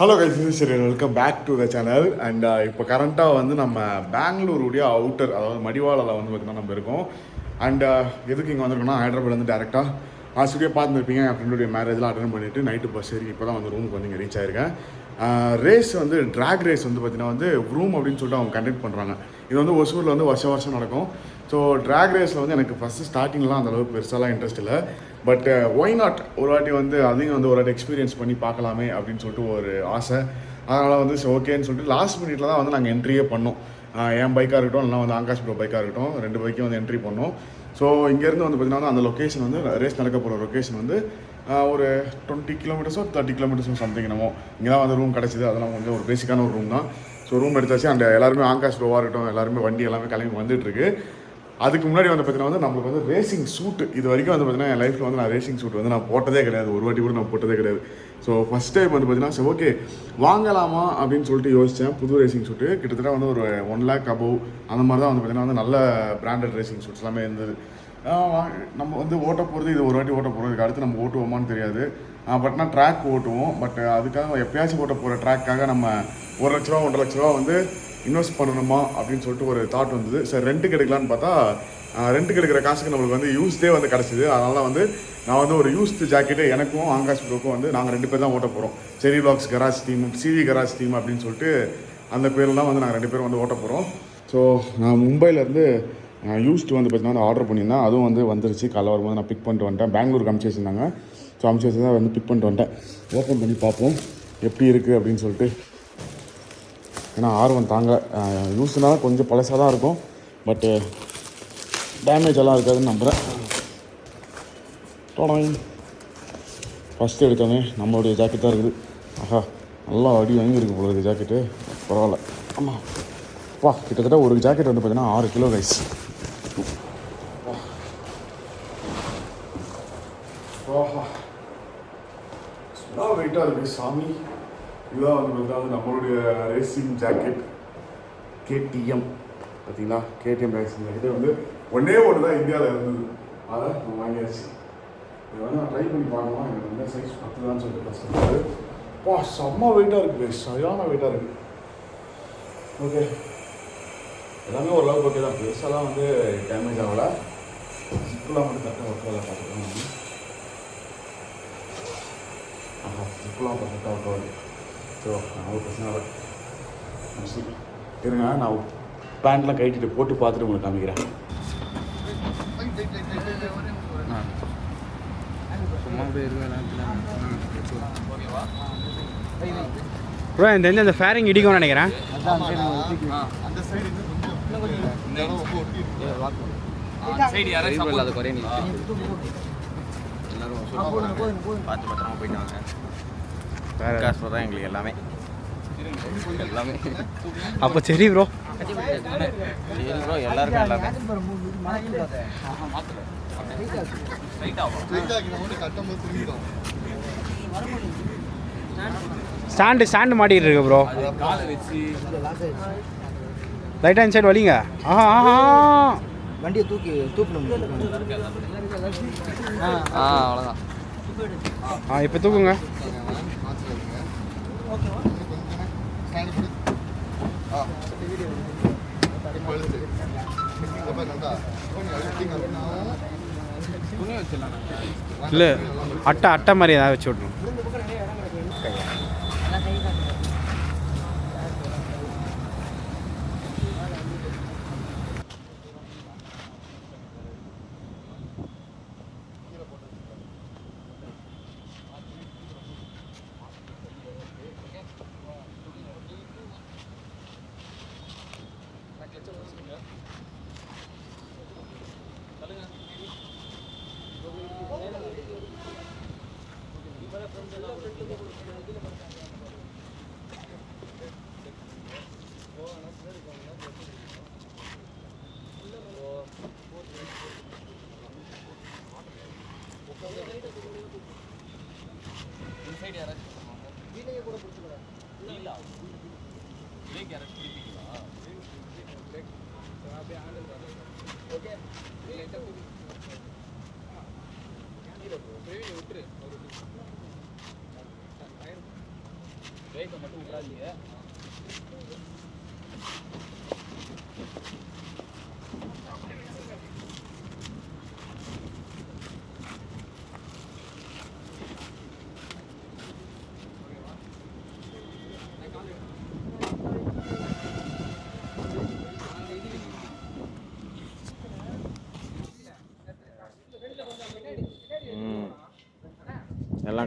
Hello guys, சரி, welcome back to the channel. And இப்போ கரண்ட்டாக வந்து நம்ம பெங்களூருடைய அவுட்டர், அதாவது மடிவாளாவில் வந்து பார்த்திங்கன்னா நம்ம இருக்கோம். அண்ட் எதுக்கு இங்கே வந்திருக்கோம்னா, ஹைதராபாத்லேருந்து டேரெக்டாக ஸ்டுடியோ பார்த்துருப்பீங்க. என் ஃப்ரெண்டுடைய மேரேஜ்லாம் அட்டன் பண்ணிவிட்டு நைட்டு பஸ் ஏறி இப்போ தான் வந்து ரூமுக்கு வந்து இங்கே ரீச் ஆயிருக்கேன். ரேஸ் வந்து ட்ராக் ரேஸ் வந்து பார்த்திங்கன்னா வந்து ரூம் அப்படின்னு சொல்லிட்டு அவங்க கண்டக்ட் பண்ணுறாங்க. இது வந்து ஒசூரில் வந்து வருஷம் நடக்கும். ஸோ ட்ராக் ரேஸில் வந்து எனக்கு ஃபஸ்ட்டு ஸ்டார்டிங்லாம் அந்தளவுக்கு பெருசாலாம் இன்ட்ரெஸ்ட் இல்லை. பட் ஒய் நாட் ஒரு வாட்டி வந்து அதையும் வந்து ஒரு வாட்டி எக்ஸ்பீரியன்ஸ் பண்ணி பார்க்கலாமே அப்படின்னு சொல்லிட்டு ஒரு ஆசை. அதனால் வந்து ஓகேன்னு சொல்லிட்டு லாஸ்ட் மினிட்ல தான் வந்து நாங்கள் என்ட்ரியே பண்ணோம். என் பைக்காக இருக்கட்டும், இல்லைனா வந்து ஆகாஷ் ப்ரோ பைக்காக இருக்கட்டும், 2 பைக்கையும் வந்து என்ட்ரி பண்ணோம். ஸோ இங்கேருந்து வந்து பார்த்திங்கன்னா அந்த லொக்கேஷன் வந்து ரேஸ் நடக்க போகிற லொக்கேஷன் வந்து ஒரு 20 கிலோமீட்டர்ஸோ 30 கிலோமீட்டர்ஸோ சம்திங் என்னமோ. இங்கே தான் வந்து ரூம் கிடச்சிது. அதெல்லாம் கொஞ்சம் ஒரு பேசிக்கான ஒரு ரூம் தான். ஸோ ரூம் எடுத்தாச்சு. அண்ட் எல்லாருமே ஆகாஷ் ப்ரோவாக இருக்கட்டும், எல்லாருமே வண்டி எல்லாமே கிளம்பி வந்துட்டுருக்கு. அதுக்கு முன்னாடி வந்து பார்த்தீங்கன்னா வந்து நம்மளுக்கு வந்து ரேசிங் சூட்டு இது வரைக்கும் வந்து பார்த்தீங்கன்னா என் லைஃப்பில் வந்து நான் ரேசிங் சூட் வந்து நான் போட்டதே கிடையாது. ஒரு வாட்டி கூட நான் போட்டதே கிடையாது. ஸோ ஃபஸ்ட் டைம் வந்து பார்த்தீங்கன்னா சரி ஓகே வாங்கலாமா அப்படின்னு சொல்லிட்டு யோசித்தேன். புது ரேசிங் சூட்டு கிட்டத்தட்ட வந்து ஒரு 1 lakh above அந்த மாதிரி தான் வந்து பார்த்தீங்கன்னா வந்து நல்ல பிராண்டட் ரேசிங் சூட்ஸ் எல்லாமே இருந்தது. நம்ம வந்து ஓட்ட போகிறது இது ஒரு வாட்டி ஓட்ட போகிறதுக்கு அடுத்து நம்ம ஓட்டுவோமான்னு தெரியாது. பட் நான் ட்ராக் ஓட்டுவோம். பட் அதுக்காக எப்பயாச்சும் ஓட்ட போகிற ட்ராக்காக நம்ம 1 லட்ச ரூபா 1.5 லட்ச ரூபா வந்து இன்வெஸ்ட் பண்ணணுமா அப்படின்னு சொல்லிட்டு ஒரு தாட் வந்தது. சரி ரெண்ட்டுக்கு எடுக்கலான்னு பார்த்தா ரெண்ட்டுக்கு எடுக்கிற காசுக்கு நம்மளுக்கு வந்து யூஸ்டே வந்து கிடச்சிது. அதனால தான் வந்து நான் வந்து ஒரு யூஸ்டு ஜாக்கெட்டு எனக்கும் ஆகாஷ் ப்ரோக்கும் வந்து நாங்கள் 2 பேர் தான் ஓட்ட போகிறோம். செரி box garage team, CV garage team அப்படின்னு சொல்லிட்டு அந்த பேரில் தான் வந்து நாங்கள் 2 பேரும் வந்து ஓட்ட போகிறோம். ஸோ நான் மும்பையிலேருந்து யூஸ்டு வந்து பார்த்தீங்கன்னா ஆர்டர் பண்ணியிருந்தேன். அதுவும் வந்து வந்துருச்சு. காலைல வரும்போது நான் பிக் பண்ணிட்டு வந்துட்டேன். பெங்களூருக்கு அமுச்சு வச்சுருந்தாங்க. ஸோ அமுச்சு வச்சு தான் வந்து பிக் பண்ணிட்டு வந்துட்டேன். ஓப்பன் பண்ணி பார்ப்போம் எப்படி இருக்குது அப்படின்னு சொல்லிட்டு. ஏன்னா ஆர்வம் தாங்க. யூஸ்னால் கொஞ்சம் பழசாக தான் இருக்கும். பட்டு டேமேஜ் எல்லாம் இருக்காதுன்னு நம்புகிறேன். ஃபஸ்ட்டு எடுத்தோன்னே நம்மளுடைய ஜாக்கெட் தான் இருக்குது. ஆஹா, நல்லா அடி வாங்கியிருக்கு போல இருக்குது ஜாக்கெட்டு. பரவாயில்ல. ஆமாம் கிட்டத்தட்ட ஒரு ஜாக்கெட் வந்து பார்த்தீங்கன்னா 6 கிலோ ரைஸ். வெயிட்டாக இருக்குது சாமி. இதுதான் வந்து பார்த்தீங்கன்னா நம்மளுடைய ரேசிங் ஜாக்கெட் கேடிஎம். பார்த்தீங்களா, கேடிஎம் ரேசிங் ஜாக்கெட்டு வந்து ஒன்றே தான் இந்தியாவில் இருந்தது. அதை நான் வாங்கியாச்சு. இதை வந்து நான் ட்ரை பண்ணி பார்க்கலாம். எனக்கு வந்து சைஸ் 10 தான் சொல்லிட்டு கஷ்டப்பட்டு செம்ம வெயிட்டாக இருக்குது. சரியான வெயிட்டாக இருக்குது. ஓகே, எல்லாமே ஓரளவுக்கு ஓகே தான். பெருசாலாம் வந்து டேமேஜ் ஆகலை. ஜிப்புலாம் மட்டும் கரெக்டாக ஒர்க் பார்த்துக்கலாம். ஜிப்புலாம் பர்ஃபெக்டாக ஒர்க் ஆகுது. ஸோ ஒரு பிரச்சனை இல்லை. இருங்க, நான் பேண்ட்லாம் கட்டிட்டு போட்டு பார்த்துட்டு உங்களுக்கு காமிக்கிறேன். ப்ரோ இந்த ஃபேரிங் இடிக்கும்னு நினைக்கிறேன். பார்த்து பத்திரமா போயிட்டு வாங்க. காசு தான் எங்களுக்கு எல்லாமே. அப்போ சரி ப்ரோ. ப்ரோ எல்லாருக்கும் எல்லாமே. ஸ்டாண்டு மாட்டிகிட்டு இருக்கு ப்ரோ. லைட்டாக இன்சைட் வலிங்க. ஆஹா வண்டியை தூக்கணும். அவ்வளோதான். இப்போ தூக்குங்க. இல்லை அட்டை மாதிரி ஏதாவது வச்சு விட்ருணும். எல்லாம்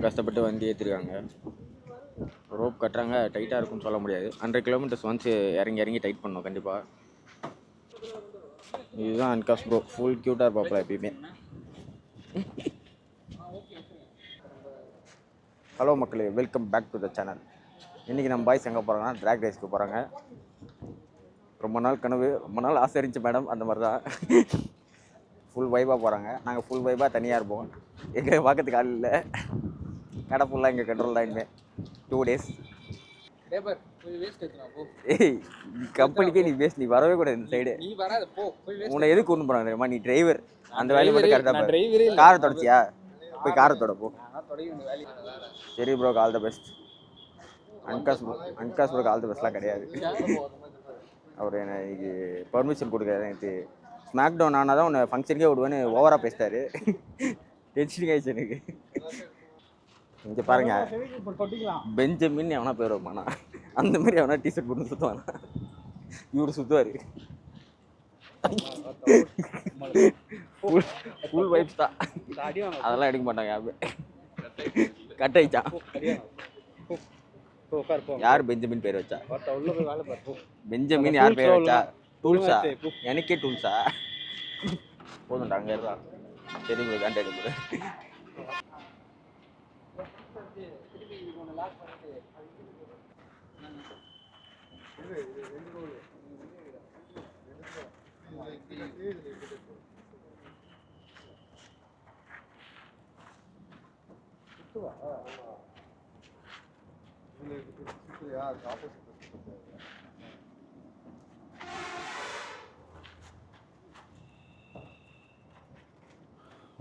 கஷ்டப்பட்டு வண்டி ஏற்றிருக்காங்க. ரோப் கட்டுறாங்க, டைட்டாக இருக்கும்னு சொல்ல முடியாது. 100 கிலோமீட்டர்ஸ் ஒன்ஸ் இறங்கி இறங்கி டைட் பண்ணணும் கண்டிப்பாக. இதுதான் அன்காஸ் ப்ரோ, ஃபுல் க்யூட்டாக இருப்பாப்ல எப்பயுமே. ஹலோ மக்களே, welcome back to the channel. இன்றைக்கி நம்ம பாய்ஸ் எங்கே போகிறாங்கன்னா ட்ராக் ரேஸ்க்கு போகிறாங்க. ரொம்ப நாள் கனவு, ரொம்ப நாள் ஆசை இருந்துச்சு மேடம், அந்த மாதிரி தான். ஃபுல் வைபாக போகிறாங்க. நாங்கள் ஃபுல் வைபாக தனியாக இருப்போம். எங்கே பார்க்கறதுக்கு ஆள் இல்லை. கடை ஃபுல்லாக எங்கள் கண்ட்ரோல் தான் இனிமேல் 2 days. ஏய், கம்பெனிக்கே நீ பேச, நீ வரவே கூடாது இந்த சைடு. உன்னை எதுக்கு கொண்டு போகிறாங்க தெரியுமா? நீ டிரைவர், அந்த வேலையை மட்டும் கரெக்டாக. காரை தொடச்சியா? போய் காரை தொட போ. சரி ப்ரோ, ஆல் த பெஸ்ட். அன்காஸ் ப்ரோக்கு ஆல் த பெஸ்ட்லாம் கிடையாது. அவர் எனக்கு பர்மிஷன் கொடுக்குறாரு. எனக்கு ஸ்மாக் டவுன் ஆனால் தான் உன்னை ஃபங்க்ஷனுக்கே விடுவேன்னு ஓவராக பேசிட்டாரு. டென்ஷனிங் ஆயிடுச்சு எனக்கு. இங்கே பாருங்க, பெஞ்சமின் எவனா பேர் வைப்பானா, அந்த மாதிரி எவனா டிஷர்ட் போட்டு சுற்றுவானா? இவர் சுற்றுவார். ஃபுல் வைப்ஸ் தான், அதெல்லாம் எடுக்க மாட்டாங்க யாருமே. கட் ஆயிடுச்சான். யார் பெஞ்சமின் பேர் வச்சா? பெஞ்சமின் யார் பேர் வச்சா? டூல்ஸா? எனக்கே டூல்ஸா? போதும்டா, அங்கே இருக்கா. சரி உங்களுக்கு கான்டாக்ட் போடு.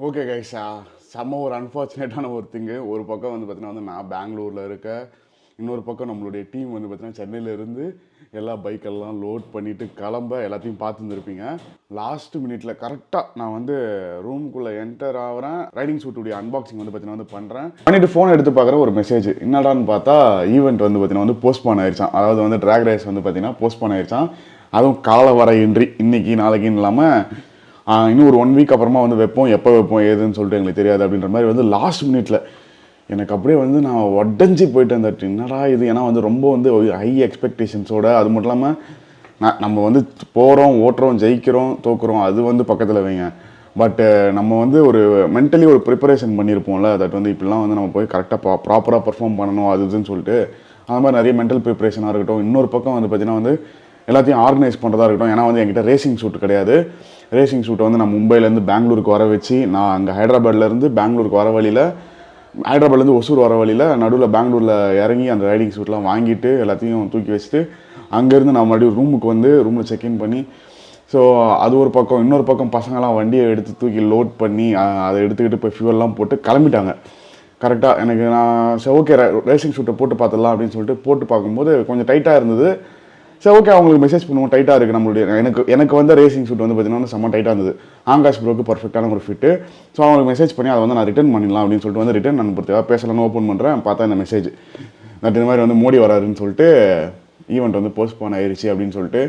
ஓகே கைஸ், செம்ம ஒரு அன்ஃபார்ச்சுனேட்டான ஒரு திங்கு. ஒரு பக்கம் வந்து பார்த்தீங்கன்னா நான் பெங்களூரில் இருக்க, இன்னொரு பக்கம் நம்மளுடைய டீம் வந்து பார்த்தீங்கன்னா சென்னையிலேருந்து எல்லா பைக்கெல்லாம் லோட் பண்ணிவிட்டு கிளம்ப எல்லாத்தையும் பார்த்துருந்துருப்பீங்க. லாஸ்ட் மினிட்ல கரெக்டாக நான் வந்து ரூமுக்குள்ளே என்டர் ஆகிறேன். ரைடிங் சூட்டுடைய அன்பாக்சிங் வந்து பார்த்தீங்கன்னா வந்து பண்ணுறேன். பண்ணிவிட்டு ஃபோன் எடுத்து பார்க்குற ஒரு மெசேஜ் என்னடான்னு பார்த்தா, ஈவெண்ட் வந்து பார்த்தீங்கன்னா வந்து போஸ்ட்பான் ஆயிடுச்சான். அதாவது வந்து ட்ராக் ரேஸ் வந்து பார்த்தீங்கன்னா போஸ்ட்பான் ஆயிடுச்சான். அதுவும் கால வர இன்றி, இன்னைக்கு நாளைக்குன்னு இல்லாமல் இன்னும் ஒரு 1 வீக் அப்புறமா வந்து வைப்போம். எப்போ வைப்போம் ஏதுன்னு சொல்லிட்டு எங்களுக்கு தெரியாது அப்படின்ற மாதிரி வந்து லாஸ்ட் மினிட்ல எனக்கு அப்படியே வந்து நான் உடஞ்சி போயிட்டேன். அந்த என்னடா இது, ஏன்னா வந்து ரொம்ப வந்து ஹை எக்ஸ்பெக்டேஷன்ஸோட, அது மட்டும் இல்லாமல் நம்ம வந்து போகிறோம், ஓட்டுறோம், ஜெயிக்கிறோம், தோக்குறோம், அது வந்து பக்கத்தில் வைங்க. பட்டு நம்ம வந்து ஒரு மென்டலி ஒரு ப்ரிப்பரேஷன் பண்ணியிருப்போம்ல, தட் வந்து இப்படிலாம் வந்து நம்ம போய் கரெக்டாக ப்ராப்பராக பர்ஃபார்ம் பண்ணணும் அது இதுன்னு சொல்லிட்டு, அது மாதிரி நிறைய மென்டல் ப்ரிப்பரேஷனாக இருக்கட்டும். இன்னொரு பக்கம் வந்து பார்த்திங்கன்னா வந்து எல்லாத்தையும் ஆர்கனைஸ் பண்ணுறதா இருக்கட்டும். ஏன்னா வந்து என்கிட்ட ரேசிங் ஷூட் கிடையாது. ரேசிங் ஷூட்டை வந்து நான் மும்பைலேருந்து பெங்களூருக்கு வர வச்சு, நான் அங்கே ஹைதராபாத்லேருந்து பெங்களூருக்கு வர வழியில், ஹைதராபாத்லேருந்து ஒசூர் வர வழியில் நடுவில் பெங்களூரில் இறங்கி அந்த ரைடிங் ஷூட்லாம் வாங்கிட்டு எல்லாத்தையும் தூக்கி வச்சுட்டு அங்கேருந்து நான் மறுபடியும் ரூமுக்கு வந்து ரூமில் செக்இன் பண்ணி, ஸோ அது ஒரு பக்கம். இன்னொரு பக்கம் பசங்களாம் வண்டியை எடுத்து தூக்கி லோட் பண்ணி அதை எடுத்துக்கிட்டு போய் ஃபியூவெல்லாம் போட்டு கிளம்பிட்டாங்க கரெக்டாக. எனக்கு நான் சரி ஓகே ரேசிங் ஷூட்டை போட்டு பார்த்துடலாம் அப்படின்னு சொல்லிட்டு போட்டு பார்க்கும்போது கொஞ்சம் டைட்டாக இருந்தது. சரி ஓகே, அவங்களுக்கு மெசேஜ் பண்ணுவோம், டைட்டாக இருக்குது நம்மளுடைய. எனக்கு வந்து ரேசிங் ஷூட் வந்து பார்த்தீங்கன்னா செம்ம டைட்டாக இருந்தது. ஆகாஷ் ப்ரோக்கு பர்ஃபெக்டான ஒரு ஃபிட்டு. ஸோ அவங்களுக்கு மெசேஜ் பண்ணி அதை வந்து நான் ரிட்டர்ன் பண்ணிடலாம் அப்படின்னு சொல்லிட்டு வந்து ரிட்டர்ன் அனுப்புறதுக்காக பேசலான்னு ஓப்பன் பண்ணுறேன். பார்த்தா இந்த மெசேஜ் இந்த மாதிரி வந்து மோடி வராருன்னு சொல்லிட்டு ஈவெண்ட் வந்து போஸ்ட்போன் ஆயிடுச்சு அப்படின்னு சொல்லிட்டு.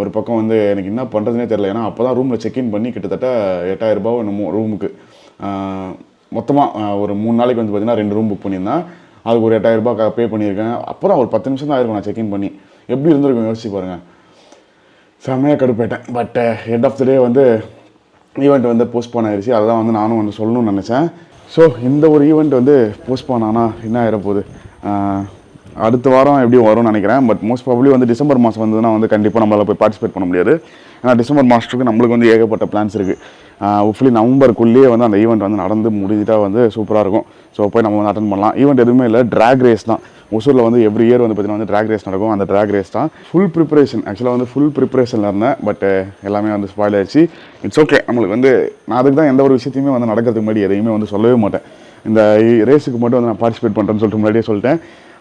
ஒரு பக்கம் வந்து எனக்கு என்ன பண்ணுறதுனே தெரியல. ஏன்னா அப்போ தான் ரூமில் செக்இன் பண்ணி கிட்டத்தட்ட 8000 ரூபாய் என்னமோ ரூமுக்கு மொத்தமாக ஒரு 3 நாளைக்கு வந்து பார்த்தீங்கன்னா 2 ரூம் புக் பண்ணியிருந்தேன். அதுக்கு ஒரு 8000 ரூபாய் பே பண்ணியிருக்கேன். அப்புறம் ஒரு 10 நிமிஷம் தான் ஆயிருக்கும் நான் செக்இன் பண்ணி. எப்படி இருந்திருக்கும் யோசிச்சு பாருங்கள். செம்மையாக கடுப்பேட்டேன். பட் எண்ட் ஆஃப் த டே வந்து ஈவெண்ட் வந்து போஸ்ட்போன் ஆயிடுச்சு. அதுதான் வந்து நானும் வந்து சொல்லணும்னு நினச்சேன். ஸோ இந்த ஒரு ஈவெண்ட் வந்து போஸ்ட்போன் ஆனால் என்ன ஆகிட போகுது, அடுத்த வாரம் எப்படியும் வரும்னு நினைக்கிறேன். பட் மோஸ்ட் ப்ராபப்லி வந்து டிசம்பர் மாதம் வந்ததுன்னா வந்து கண்டிப்பாக நம்மளால் போய் பார்ட்டிசிபேட் பண்ண முடியாது. ஏன்னா டிசம்பர் மாதத்துக்கு நம்மளுக்கு வந்து ஏகப்பட்ட பிளான்ஸ் இருக்குது. ஹோப்ஃபுல்லி நவம்பருக்குள்ளேயே வந்து அந்த ஈவெண்ட் வந்து நடந்து முடிஞ்சிட்டா வந்து சூப்பராக இருக்கும். ஸோ போய் நம்ம வந்து அட்டன் பண்ணலாம். ஈவெண்ட் எதுவுமே இல்லை, ட்ராக் ரேஸ் தான். ஒசூரில் வந்து எவ்ரி இயர் வந்து பார்த்தீங்கன்னா வந்து ட்ராக் ரேஸ் நடக்கும். அந்த ட்ராக் ரேஸ் தான் ஃபுல் ப்ரிப்பரேஷன். ஆக்சுவலாக வந்து ஃபுல் ப்ரிப்பரேஷனில் இருந்தேன். பட் எல்லாமே வந்து ஸ்பாயில் ஆயிடுச்சு. It's okay. நம்மளுக்கு வந்து நான் அதுக்கு தான் எந்த ஒரு விஷயத்தையுமே வந்து நடக்கிறதுக்கு முன்னாடி எதையுமே வந்து சொல்லவே மாட்டேன். இந்த ரேஸுக்கு மட்டும் வந்து நான் பார்ட்டிசிபேட் பண்ணுறேன்னு சொல்லிட்டு முன்னாடியே சொல்லிட்டேன்.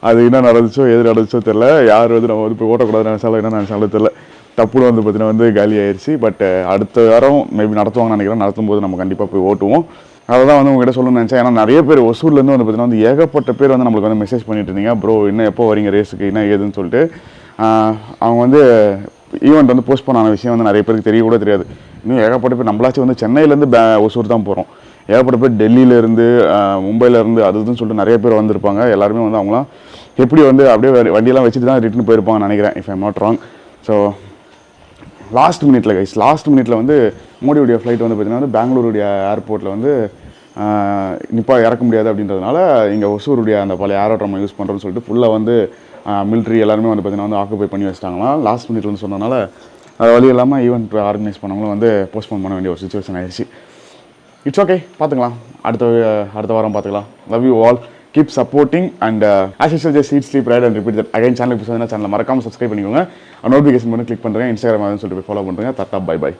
அது என்ன நடந்துச்சோ எது நடந்துச்சோ தெரில, யார் வந்து நம்ம வந்து போய் ஓட்டக்கூடாதுன்னு நினச்சாலும் என்ன நினச்சாலும் தெரில. டப்புன்னு வந்து பார்த்தீங்கன்னா வந்து காலி ஆயிடுச்சு. பட் அடுத்த வாரம் மேபி நடத்துவாங்கன்னு நினைக்கிறேன். நடத்தும் போது நம்ம கண்டிப்பாக போய் ஓட்டுவோம். அதை தான் வந்து உங்ககிட்ட சொல்லணும்னு நினச்சேன். ஏன்னா நிறைய பேர் ஒசூர்லேருந்து வந்து பார்த்தீங்கன்னா வந்து ஏகப்பட்ட பேர் வந்து நம்மளுக்கு வந்து மெசேஜ் பண்ணிட்டு இருந்தீங்க, ப்ரோ இன்னும் எப்போ வரீங்க ரேஸுக்கு என்ன ஏதுன்னு சொல்லிட்டு. அவங்க வந்து ஈவெண்ட் வந்து போஸ்ட் பண்ண விஷயம் வந்து நிறைய பேருக்கு தெரிய கூட தெரியாது. இன்னும் ஏகப்பட்ட பேர் நம்மளாச்சும் வந்து சென்னையிலேருந்து ஒசூர் தான் போகிறோம். ஏகப்பட்ட பேர் டெல்லியிலேருந்து மும்பையிலேருந்து அதுன்னு சொல்லிட்டு நிறைய பேர் வந்திருப்பாங்க. எல்லாருமே வந்து அவங்களாம் எப்படி வந்து அப்படியே வண்டியெல்லாம் வச்சுட்டு தான் ரிட்டர்ன் போயிருப்பாங்கன்னு நினைக்கிறேன், if I'm not wrong. So last மினிட்ல வந்து மோடியுடைய ஃப்ளைட் வந்து பார்த்தீங்கன்னா வந்து பெங்களூருடைய ஏர்போர்ட்டில் வந்து இறக்க முடியாது அப்படின்றதுனால இங்கே ஒசூருடைய அந்த பழைய ஏரோட்ரம் யூஸ் பண்ணுறோன்னு சொல்லிட்டு ஃபுல்லாக வந்து மிலிட்ரி எல்லாருமே வந்து பார்த்தீங்கன்னா வந்து ஆக்குபை பண்ணி வச்சிட்டாங்களாம். லாஸ்ட் மினிட்லன்னு சொன்னதுனால அது வழி இல்லாமல் ஈவெண்ட் ஆர்கனைஸ் பண்ணவங்களும் வந்து போஸ்ட்போன் பண்ண வேண்டிய ஒரு சுச்சுவேஷன் ஆயிடுச்சு. இட்ஸ் ஓகே, பார்த்துக்கலாம். அடுத்த வாரம் பார்த்துக்கலாம். Love you all, keep supporting and as usual just eat, sleep, ride and repeat that. Again சேனலுக்கு புதுசாக சேனலை மறக்காமல் சப்ஸ்கிரைப் பண்ணிக்கோங்க. நோட்டிஃபிகேஷன் பண்ணி கிளிக் பண்ணுறேன். இன்ஸ்டாகிராம் சொல்லிட்டு போய் ஃபாலோ பண்ணுறேன். தட்டா பை.